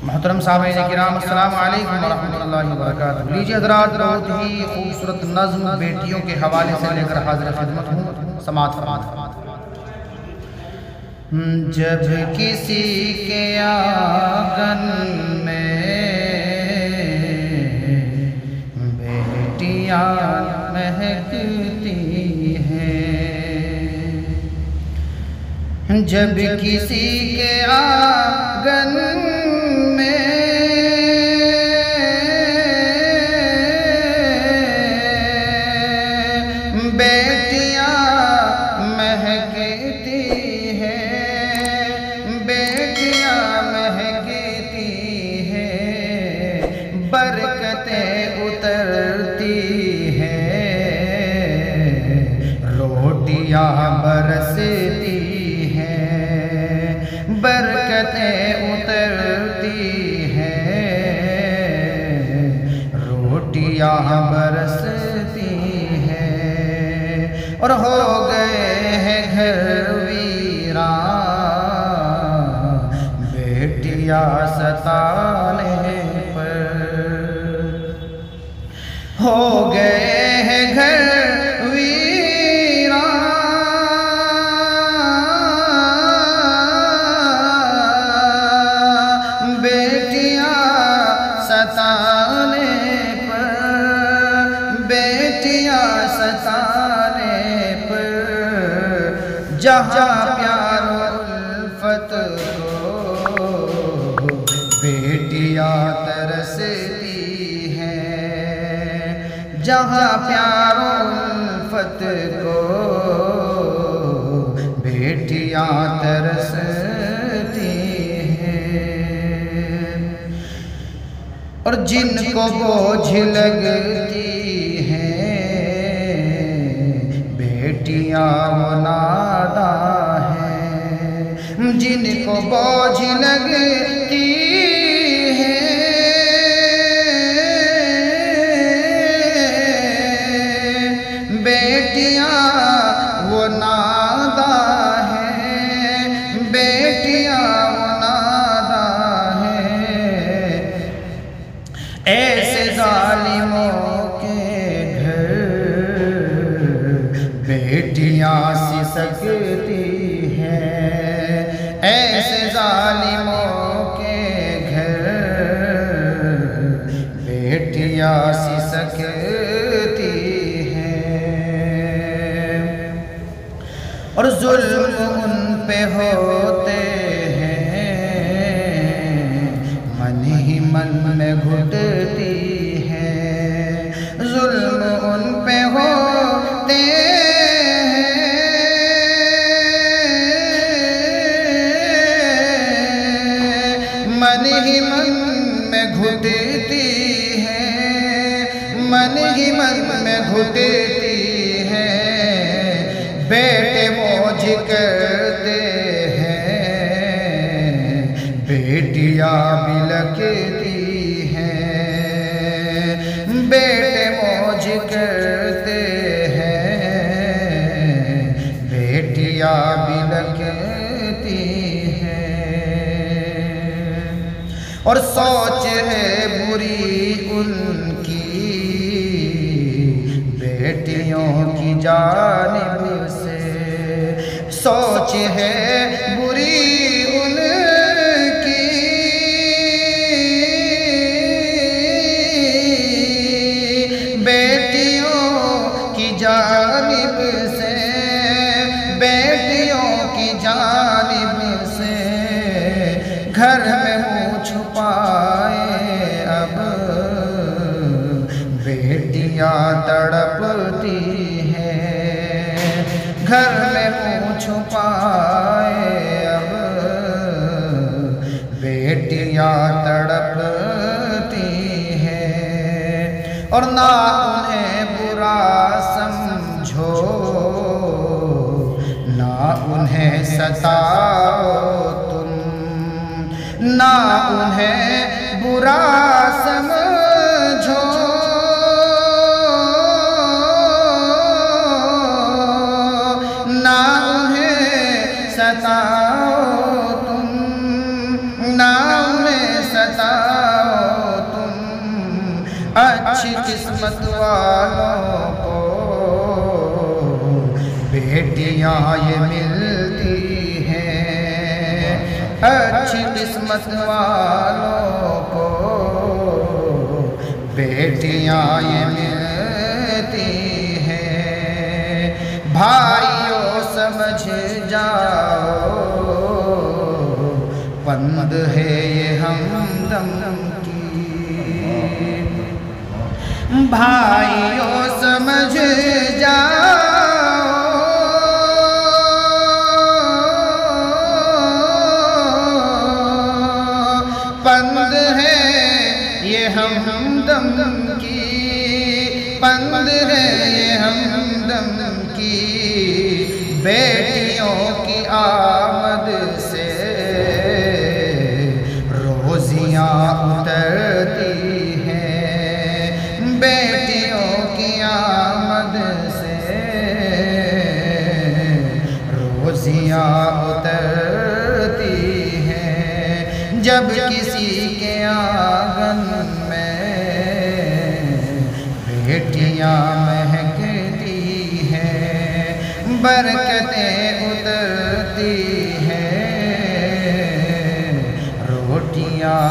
محترم سامعین کرام، السلام علیکم ورحمۃ اللہ وبرکاتہ۔ لیجیے حضرات، بہت ہی خوبصورت نظم بیٹیوں کے حوالے سے لے کر حاضر خدمت ہوں، سماعت فرمائیں۔ جب کسی کے آنگن میں بیٹیاں مہکتی ہیں، جب کسی کے آنگن میں بیٹیاں مہکتی ہیں، بیٹیاں مہکتی ہیں، برکتیں اترتی ہیں، روٹیاں برستی ہیں، برکتیں اترتی ہیں، روٹیاں برستی ہیں، اور ہو گئے ہیں گھر ویراں بیٹیاں ستانے پر، ہو گئے ہیں گھر ویراں بیٹیاں ستانے پر، بیٹیاں ستانے پر، جہاں پیار و الفت کو بیٹیاں ترستی ہیں، جہاں پیار و الفت کو بیٹیاں ترستی ہیں، اور جن کو بوجھ لگتی ہیں بیٹیاں وہ ناداں ہیں، جن کو بوجھ لگتی ہیں بیٹیاں وہ ناداں ہیں، بیٹیاں وہ ناداں ہیں، ایسے ظالموں کے گھر بیٹیاں سسکتی ہیں، ایسے ظالموں کے گھر بیٹیاں سسکتی ہیں، اور ظلم ان پہ ہوتے ہیں، من ہی من میں گھٹتی ہیں، ظلم ان پہ ہوتے ہیں، من ہی من میں گھٹتی ہیں، من ہی من میں گھٹتی ہیں، بیٹے موج کرتے ہیں، بیٹیاں بلکتی ہیں، بیٹے موج کرتے ہیں، بیٹیاں بلکتی ہیں، اور سوچ ہے بری ان کی بیٹیوں کی جانب سے، سوچ ہے بری ان کی بیٹیوں کی جانب سے، بیٹیوں کی جانب سے، گھر میں منہ چھپائے اب بیٹیاں تڑپتی ہیں، گھر میں منہ چھپائے اب بیٹیاں تڑپتی ہیں، اور نہ انہیں برا سمجھو، نہ انہیں ستاؤ تم، نہ انہیں برا سمجھو، نہ انہیں ستاؤ تم، نہ انہیں ستاؤ قسمت والوں کو بیٹیاں یہ ملتی ہیں، اچھی قسمت والوں کو بیٹیاں یہ ملتی ہیں۔ بھائیوں سمجھ جاؤ پند ہے یہ ہمدم کی، بھائیوں سمجھ جاؤ پند ہے یہ ہمدم کی، پند ہے یہ ہمدم کی، بیٹیوں کی آمد سے روزیاں اترتی ہیں، بیٹیوں کی آمد سے روزیاں اترتی ہیں۔ جب کسی کے آنگن میں بیٹیاں مہکتی ہیں، برکتیں اترتی ہیں، روٹیاں